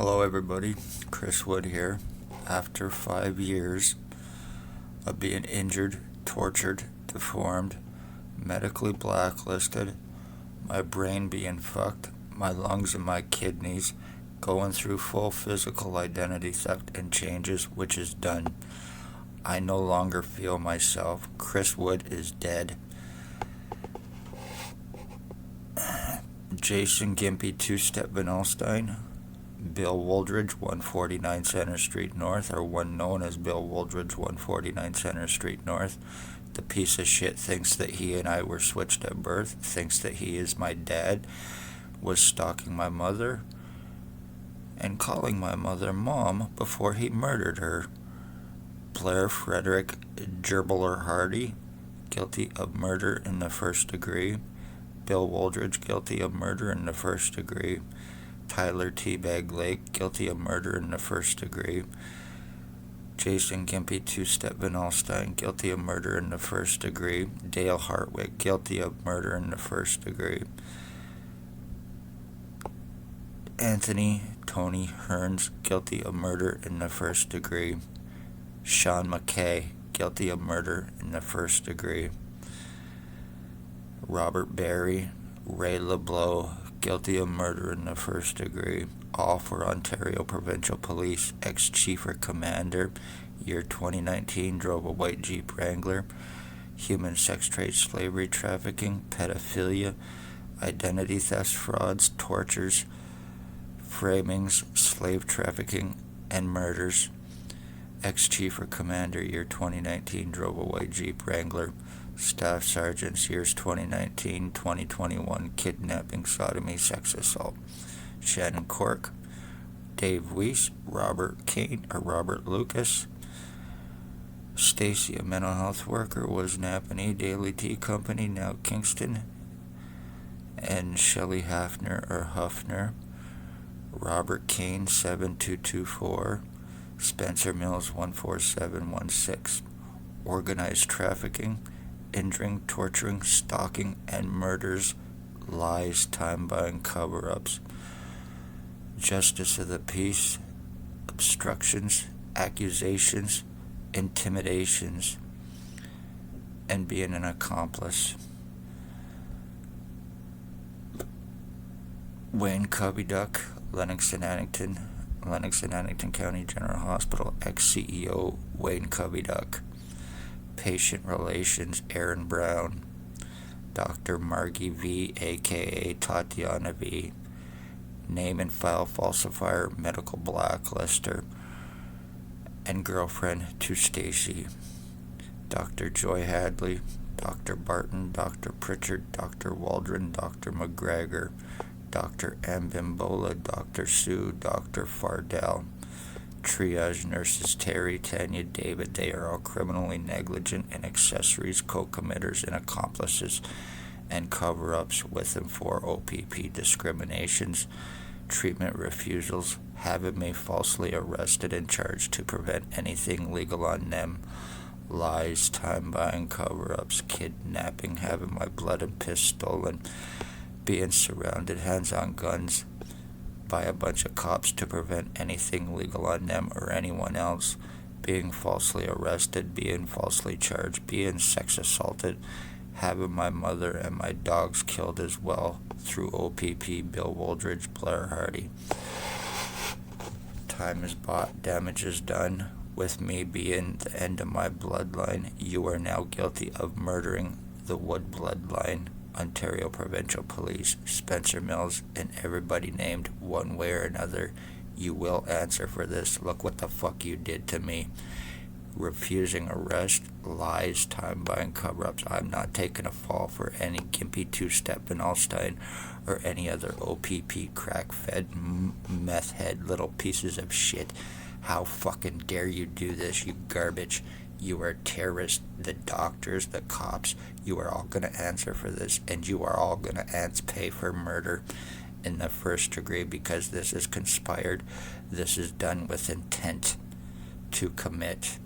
Hello, everybody. Chris Wood here. After 5 years of being injured, tortured, deformed, medically blacklisted, my brain being fucked, my lungs and my kidneys, going through full physical identity theft and changes, which is done. I no longer feel myself. Chris Wood is dead. Jason Gimpy, Two-Step Vinolstein, Bill Woldridge, 149 Center Street North, or one known as Bill Woldridge, 149 Center Street North. The piece of shit thinks that he and I were switched at birth, thinks that he is my dad, was stalking my mother, and calling my mother Mom before he murdered her. Blair Frederick Gerbler Hardy, guilty of murder in the first degree. Bill Woldridge, guilty of murder in the first degree. Tyler Teabag Lake, guilty of murder in the first degree. Jason Gimpy, Two-Step Vinolstein, guilty of murder in the first degree. Dale Hartwick, guilty of murder in the first degree. Anthony Tony Hearns, guilty of murder in the first degree. Sean McKay, guilty of murder in the first degree. Robert Barry, Ray LeBlanc, guilty of murder in the first degree. All for Ontario Provincial Police, ex-chief or commander, year 2019, drove a white Jeep Wrangler. Human sex trade, slavery, trafficking, pedophilia, identity thefts, frauds, tortures, framings, slave trafficking, and murders. Ex-chief or commander, year 2019, drove a white Jeep Wrangler. Staff sergeants, years 2019, 2021, kidnapping, sodomy, sex assault. Shannon Cork, Dave Weiss, Robert Kane or Robert Lucas. Stacy, a mental health worker, was Napanee Daily Tea Company, now Kingston. And Shelley Hafner or Huffner. Robert Kane, 7224. Spencer Mills, 14716. Organized trafficking, injuring, torturing, stalking, and murders, lies, time-buying, cover-ups. Justice of the peace, obstructions, accusations, intimidations, and being an accomplice. Wayne Cubby Duck, Lennox and Addington County General Hospital, ex-CEO Wayne Cubby Duck. Patient Relations, Aaron Brown. Dr. Margie V, a.k.a. Tatiana V. Name and file falsifier, medical blacklister, and girlfriend to Stacy. Dr. Joy Hadley, Dr. Barton, Dr. Pritchard, Dr. Waldron, Dr. McGregor, Dr. Mbimbola, Dr. Sue, Dr. Fardell. Triage nurses Terry, Tanya, David, they are all criminally negligent and accessories, co-committers, and accomplices, and cover-ups with and for OPP discriminations, treatment refusals, having me falsely arrested and charged to prevent anything legal on them, lies, time-buying, cover-ups, kidnapping, having my blood and piss stolen, being surrounded, hands on guns, by a bunch of cops to prevent anything legal on them or anyone else, being falsely arrested, being falsely charged, being sex assaulted, having my mother and my dogs killed as well through OPP, Bill Woldridge, Blair Hardy. Time is bought, damage is done. With me being the end of my bloodline, you are now guilty of murdering the Wood bloodline. Ontario Provincial Police, Spencer Mills, and everybody named one way or another. You will answer for this. Look what the fuck you did to me. Refusing arrest, lies, time-buying cover-ups. I'm not taking a fall for any Gimpy, Two-Step Vinolstein, or any other OPP crack-fed, meth-head little pieces of shit. How fucking dare you do this, you garbage. You are terrorists, the doctors, the cops. You are all going to answer for this, and you are all going to pay for murder in the first degree because this is conspired. This is done with intent to commit